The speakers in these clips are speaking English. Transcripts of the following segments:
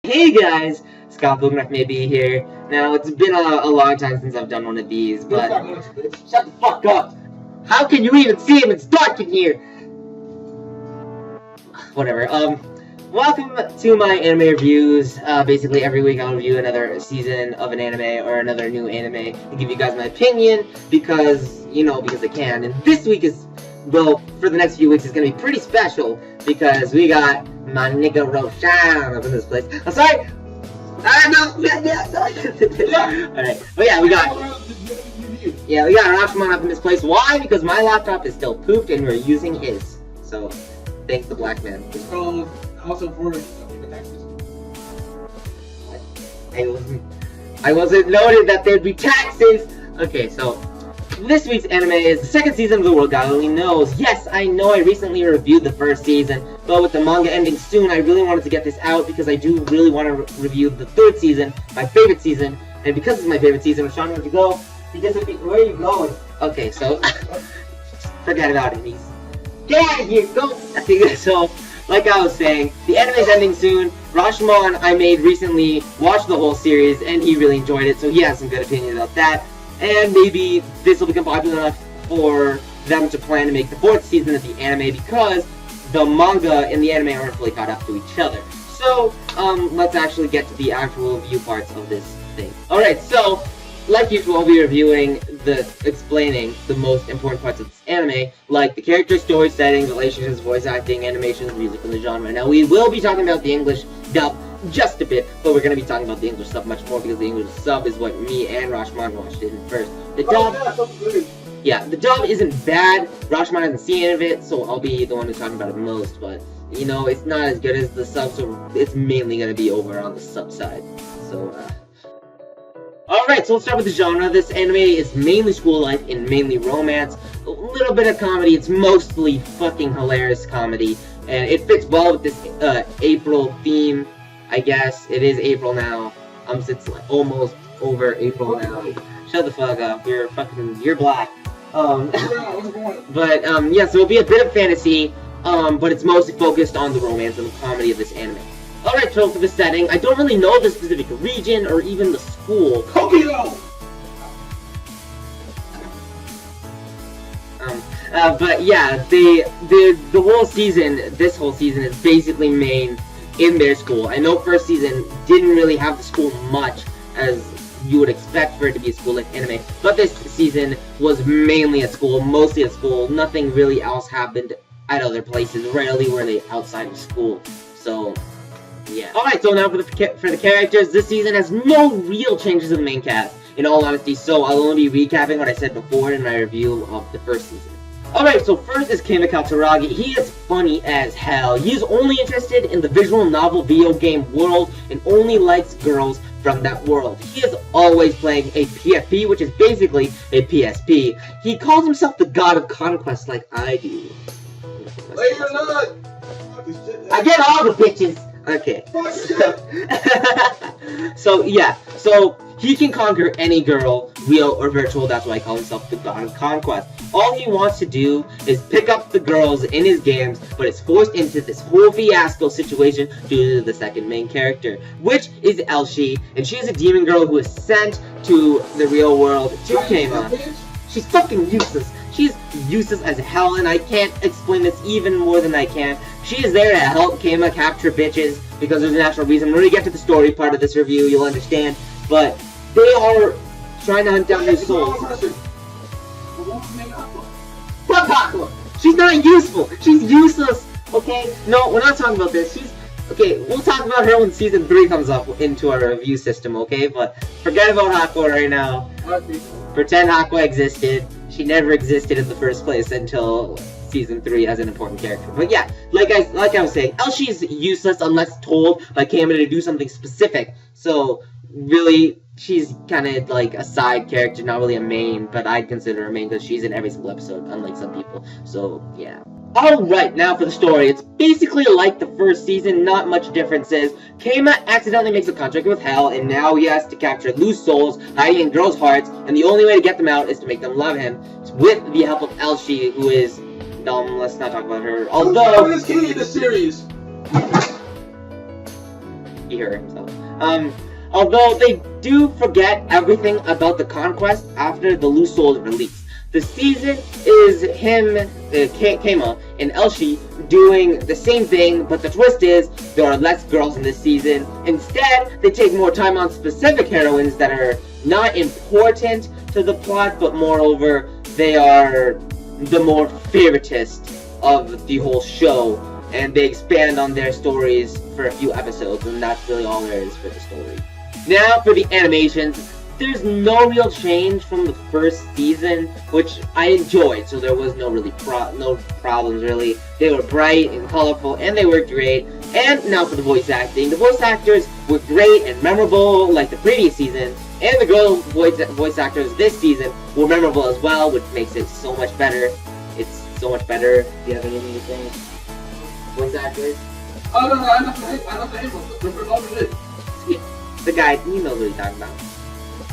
Hey guys, Scott Boognut may be here. Now, it's been a long time since I've done one of these, but... Shut the fuck up! How can you even see him? It's dark in here! Whatever, welcome to my anime reviews. Basically, every week I'll review another season of an anime or another new anime and give you guys my opinion because, because I can. And this week is, well, for the next few weeks, is gonna be pretty special because we got my nigga Rashomon up in this place. I'm sorry! Alright, but yeah, we got Rashomon up in this place. Why? Because my laptop is still pooped and we're using his. So, thanks the black man. Also for taxes. I wasn't noted that there'd be taxes! Okay, so this week's anime is the second season of The World God Only Knows. Yes, I know I recently reviewed the first season, but with the manga ending soon, I really wanted to get this out because I do really want to review the third season, my favorite season, and because it's my favorite season, Rashawn, where'd you go? Where are you going? Okay, so, forget about it, he's... Get out of here, go! So, like I was saying, the anime is ending soon. Rashomon, I made recently, watched the whole series, and he really enjoyed it, so he has some good opinions about that. And maybe this will become popular enough for them to plan to make the fourth season of the anime because the manga and the anime aren't fully caught up to each other. So, let's actually get to the actual review parts of this thing. Alright, so, like usual, I'll be explaining the most important parts of this anime, like the character, story, setting, relationships, voice acting, animations, music, and the genre. Now, we will be talking about the English dub just a bit, but we're going to be talking about the English sub much more because the English sub is what me and Rashomon watched in first. The dub, the dub isn't bad. Rashomon hasn't seen any of it, so I'll be the one who's talking about it most, but, it's not as good as the sub, so it's mainly going to be over on the sub side. So, Alright, so let's start with the genre. This anime is mainly school life and mainly romance. A little bit of comedy. It's mostly fucking hilarious comedy. And it fits well with this April theme, I guess. It is April now. It's like almost over April now. Shut the fuck up. You're black. Yeah, so it'll be a bit of fantasy, but it's mostly focused on the romance and the comedy of this anime. Alright, so for the setting, I don't really know the specific region or even the school. Tokyo! But yeah, the whole season, this whole season is basically main in their school. I know first season didn't really have the school much as you would expect for it to be a school-like anime, but this season was mainly at school, mostly at school. Nothing really else happened at other places. Rarely were they outside of school. So, yeah. Alright, so now for the characters, this season has no real changes in the main cast, in all honesty, so I'll only be recapping what I said before in my review of the first season. Alright, so first is Keima Katsuragi. He is funny as hell. He is only interested in the visual novel video game world and only likes girls from that world. He is always playing a PFP, which is basically a PSP. He calls himself the god of conquest like I do. I get all the bitches! Okay. So he can conquer any girl, real or virtual. That's why he calls himself the god of conquest. All he wants to do is pick up the girls in his games, but is forced into this whole fiasco situation due to the second main character, which is Elshi, and she is a demon girl who is sent to the real world to Keima. She's fucking useless. She's useless as hell, and I can't explain this even more than I can. She is there to help Keima capture bitches, because there's an actual reason. When we get to the story part of this review, you'll understand. But they are trying to hunt down their souls. Fuck Aqua! She's not useful! She's useless! Okay? No, we're not talking about this. Okay, we'll talk about her when Season 3 comes up into our review system, okay? But forget about Aqua right now. Pretend Aqua existed. She never existed in the first place until Season 3 as an important character. But yeah, like I was saying, Elshi is useless unless told by Keima to do something specific. So, really, she's kind of like a side character, not really a main, but I'd consider her a main because she's in every single episode, unlike some people. So, yeah. Alright, now for the story. It's basically like the first season, not much differences. Keima accidentally makes a contract with Hell, and now he has to capture loose souls hiding in girls' hearts, and the only way to get them out is to make them love him, with the help of Elshi, who is dumb. Let's not talk about her. Although... Who's Kitty in the series? He hurt himself. Although they do forget everything about the conquest after the Loose Souls release. The season is him, Keima, and Elshi doing the same thing, but the twist is there are less girls in this season. Instead, they take more time on specific heroines that are not important to the plot, but moreover, they are the more favoritist of the whole show, and they expand on their stories for a few episodes, and that's really all there is for the story. Now for the animations. There's no real change from the first season, which I enjoyed, so there was no problems really. They were bright and colorful, and they were great. And now for the voice acting. The voice actors were great and memorable like the previous season, and the girl voice actors this season were memorable as well, which makes it so much better. It's so much better. Do you have anything to say? Voice actors? Oh, no, I'm not the The guy, you know what he's talking about.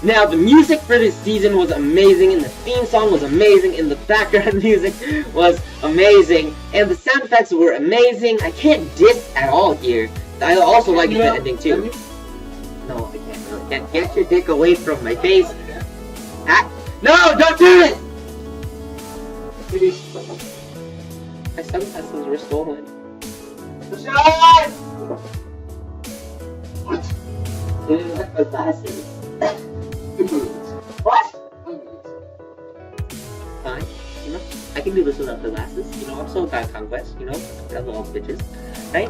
Now, the music for this season was amazing, and the theme song was amazing, and the background music was amazing, and the sound effects were amazing. I can't diss at all here. I also like the ending too. No, I can't. Get your dick away from my face. Ah, no, don't do it! My sunglasses were stolen. Shut! What? My glasses. What? Fine. You know, I can do this without the glasses. You know, I'm so bad conquest. You know, I love all bitches. Right?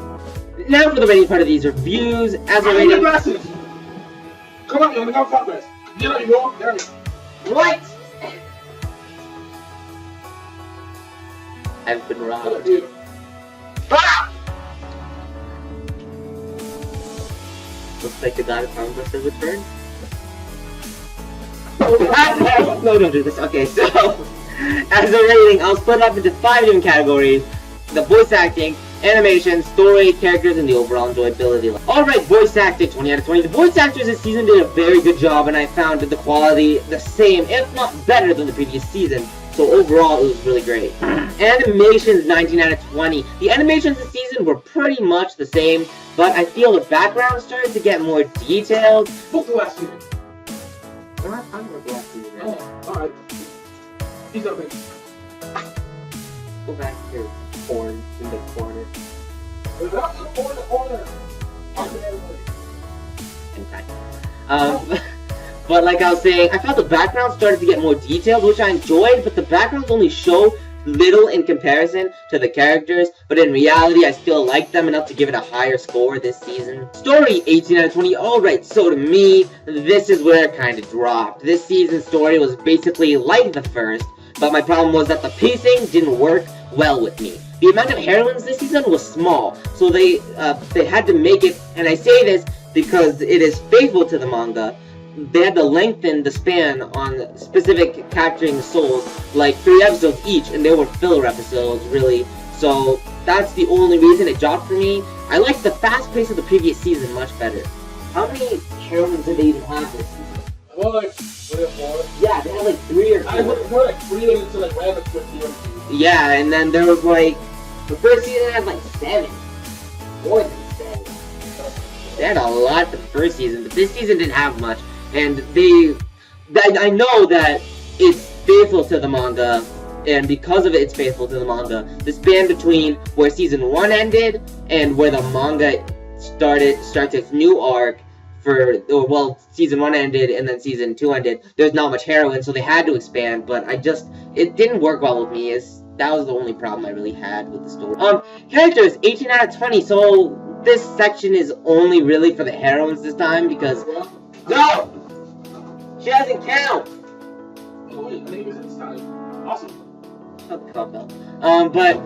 Now for the rating part of these reviews. As a rating. Glasses. Come on, you only got conquest. You know, you go. There you go. What? I've been robbed. Ah! Looks like the god of conquest has returned. No, don't do this. Okay, so as a rating, I'll split up into 5 different categories: the voice acting, animation, story, characters, and the overall enjoyability. Alright, voice acting, 20 out of 20. The voice actors this season did a very good job, and I found the quality the same, if not better than the previous season. So overall, it was really great. Animations, 19 out of 20. The animations this season were pretty much the same, but I feel the background started to get more detailed. Book the last season. We're not talking about the last season. Oh, alright. He's open. Go back to your porn in the corner. There's not a corner in the corner. But like I was saying, I felt the background started to get more detailed, which I enjoyed, but the backgrounds only show little in comparison to the characters, but in reality, I still like them enough to give it a higher score this season. Story, 18 out of 20. Alright, so to me, this is where it kind of dropped. This season's story was basically like the first, but my problem was that the pacing didn't work well with me. The amount of heroines this season was small, so they had to make it, and I say this because it is faithful to the manga. They had to lengthen the span on specific capturing souls, like 3 episodes each, and they were filler episodes, really. So that's the only reason it dropped for me. I liked the fast pace of the previous season much better. How many heroines did they even have this season? Well, like 3 or 4. Yeah, they had like 3 or 4. I went more like 3 until like random 50. Yeah, and then there was like the first season had like 7, more than 7. They had a lot the first season, but this season didn't have much. And I know that it's faithful to the manga, and because of it, it's faithful to the manga. The span between where season 1 ended and where the manga starts its new arc season 1 ended and then season 2 ended. There's not much heroine, so they had to expand, but it didn't work well with me. That was the only problem I really had with the story. Characters, 18 out of 20, so this section is only really for the heroines this time, because... No! She doesn't count! Oh wait, I think it was this time. Awesome. Shut the fuck up. But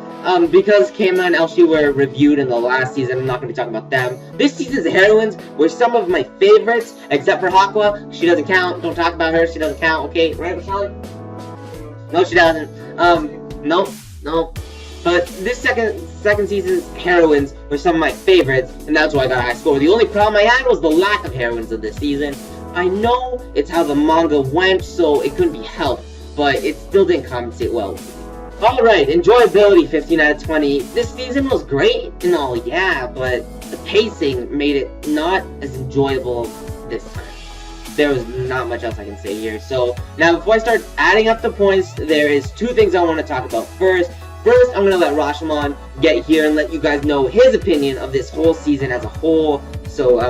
because Keima and Elshi were reviewed in the last season, I'm not going to be talking about them. This season's heroines were some of my favorites, except for Hakwa. She doesn't count. Don't talk about her. She doesn't count. Okay, right, Michelle? No, she doesn't. No. But this second season's heroines were some of my favorites, and that's why I got a high score. The only problem I had was the lack of heroines of this season. I know it's how the manga went, so it couldn't be helped, but it still didn't compensate well. Alright, enjoyability 15 out of 20. This season was great and all, yeah, but the pacing made it not as enjoyable this time. There was not much else I can say here. So, now before I start adding up the points, there is two things I want to talk about. First, I'm going to let Rashomon get here and let you guys know his opinion of this whole season as a whole. So,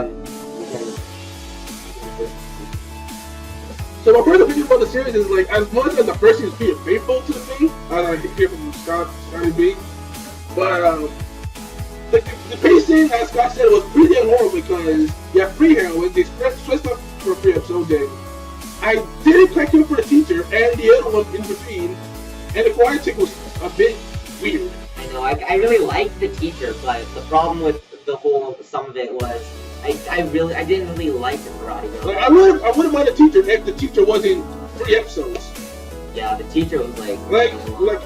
So my personal opinion about the series is like, as much as the first season is pretty faithful to the thing, as I hear from Scotty B, but the pacing, as Scott said, was pretty damn horrible because you have three heroines, they switched up for 3 episodes, and I didn't quite care for the teacher and the other one in between, and the quiet chick was a bit weird. I know, I really liked the teacher, but the problem with the whole, some of it was, I didn't really like the karate girl. Like, I wouldn't mind the teacher if the teacher was in 3 episodes. Yeah, the teacher was like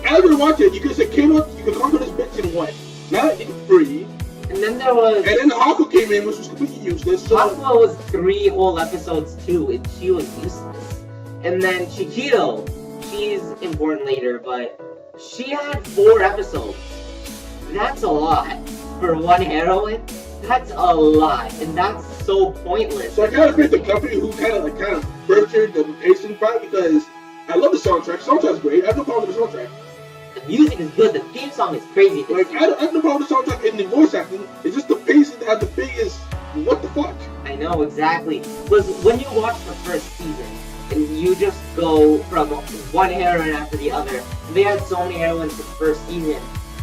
as we watch it, you could say came up, you could conquer this bitch in what? Not in 3. And then there was. And then Haku came in, which was completely useless. So Haku was 3 whole episodes too, and she was useless. And then Chiquito, she's important later, but she had 4 episodes. That's a lot for one heroine. That's a lot, and that's so pointless. So I kind of agree with the company who kind of butchered the pacing part because I love the soundtrack. Soundtrack's great. I have no problem with the soundtrack. The music is good. The theme song is crazy. Like I have no problem with the soundtrack and the voice acting. It's just the pacing that had the biggest what the fuck. I know exactly. Because when you watch the first season and you just go from one heroine after the other, they had so many heroines the first season.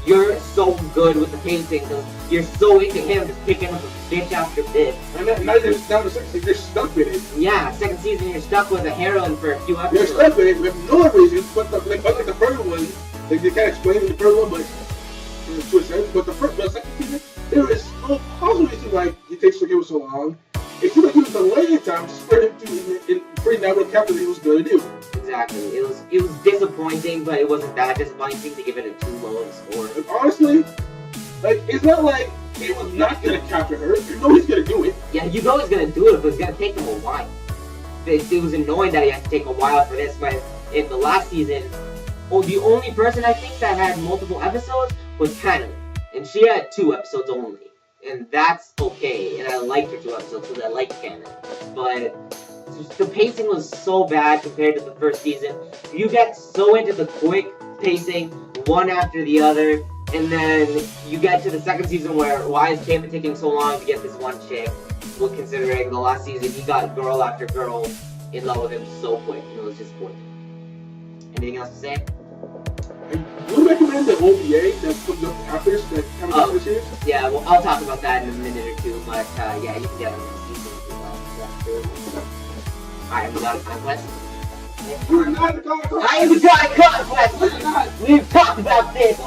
You're so good with the pacing because you're so into him just picking up a bitch after bitch. And now the second season, you're stuck with it. Yeah, second season you're stuck with a heroine for a few episodes. You're stuck with it with no reason, but unlike the first one, they can't explain in the first one, but to a sense. But the second season, there is no possible reason why it takes to give it so long. It seems like he was delaying time just for him to bring out what captain he was going to do. Exactly. It was disappointing, but it wasn't that disappointing to give it a 2 low score. And honestly, like it's not like he was not gonna capture her. You know he's gonna do it. Yeah, you know he's gonna do it, but it's gonna take him a while. It was annoying that he had to take a while for this, but in the last season, the only person I think that had multiple episodes was Kanu, and she had 2 episodes only, and that's okay. And I liked her 2 episodes because I liked Kanu, but the pacing was so bad compared to the first season. You get so into the quick pacing, one after the other, and then you get to the second season where why is Cayman taking so long to get this one chick? Well, considering the last season he got girl after girl in love with him so quick, and it was just quick. Anything else to say? Would you recommend the OVA that comes up after this, that comes out this year? Yeah, well, I'll talk about that in a minute or two, but yeah, you can get it in the season as well. Alright, we got a conquest. You're not the conquest! I am got a conquest! We've talked about this!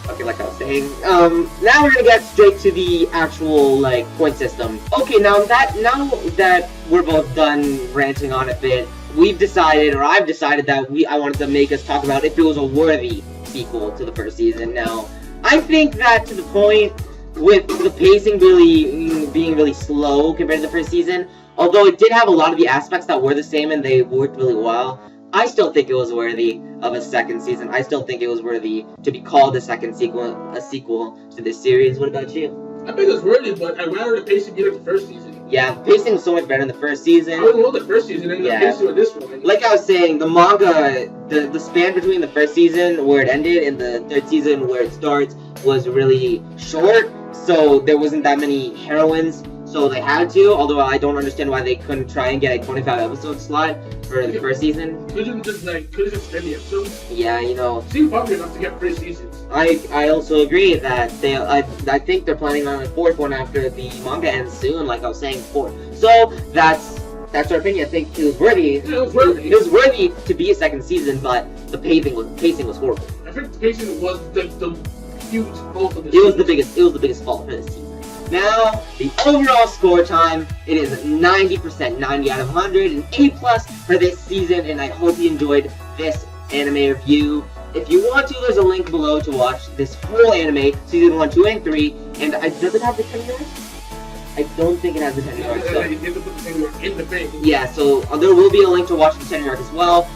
Okay, like I was saying, now we're gonna get straight to the actual, point system. Okay, now that we're both done ranting on a bit, I've decided that I wanted to make us talk about if it was a worthy sequel to the first season. Now, I think that to the point with the pacing being really slow compared to the first season, although it did have a lot of the aspects that were the same and they worked really well, I still think it was worthy of a second season. I still think it was worthy to be called a sequel to this series. What about you? I think it's worthy, but I'd rather the pacing be like the first season. Yeah, the pacing was so much better in the first season. I don't know the first season and the pacing of this one. Like I was saying, the manga, the span between the first season where it ended and the third season where it starts was really short, so there wasn't that many heroines. So they had to, although I don't understand why they couldn't try and get a 25 episode slot for the first season. Couldn't just spend the episodes? Yeah, Seemed popular enough to get 3 seasons. I also agree that I think they're planning on a 4th one after the manga ends soon, like I was saying before. So that's our opinion. I think it was worthy. Yeah, it was worthy. It was worthy to be a second season, but the pacing was horrible. I think the pacing was the huge fault of the season. It was the biggest fault for this season. Now, the overall score time, it is 90%, 90 out of 100, an A+ for this season, and I hope you enjoyed this anime review. If you want to, there's a link below to watch this whole anime, season 1, 2, and 3, and does it have the 10 yards? I don't think it has the 10 yards. So. You have to put the 10 yards in the thing. Yeah, so there will be a link to watch the 10 yards as well.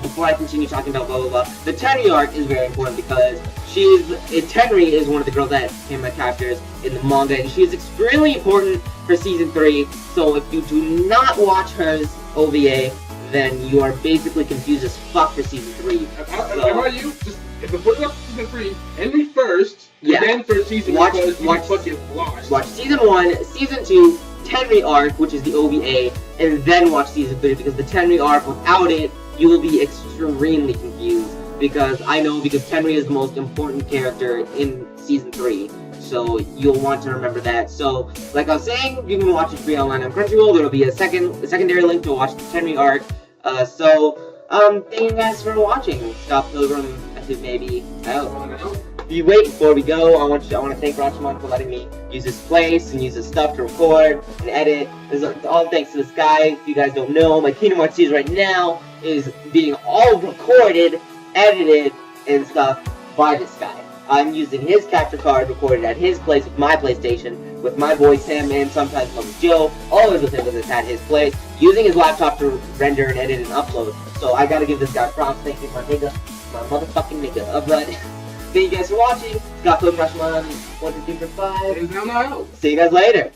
before I continue talking about blah blah blah, the Tenry arc is very important because Tenry is one of the girls that Hima captures in the manga, and she is extremely important for season 3. So if you do not watch her OVA, then you are basically confused as fuck for season 3. How about you? Just if you put it up to season 3, end me first, and then first season because you fucking lost. Watch season 1, season 2, Tenry arc, which is the OVA, and then watch season 3 because the Tenry arc, without it, you will be extremely confused. Because Tenry is the most important character in season 3. So you'll want to remember that. So, like I was saying, you can watch it free online on Crunchyroll. There'll be a secondary link to watch the Tenry arc. Thank you guys for watching. Scott Pilgrim, maybe out. Before we go, I want to thank Rashomon for letting me use his place and use his stuff to record and edit. This is all thanks to this guy. If you guys don't know, my Kingdom Hearts series right now is being all recorded, edited, and stuff by this guy. I'm using his capture card recorded at his place with my PlayStation, with my voice, him, and sometimes Joe, always with him because it's at his place, using his laptop to render and edit and upload. So I gotta give this guy props. Thank you, my nigga. My motherfucking nigga. But thank you guys for watching. Scott Pilgrim, Rashomon12345. And I'm out. See you guys later.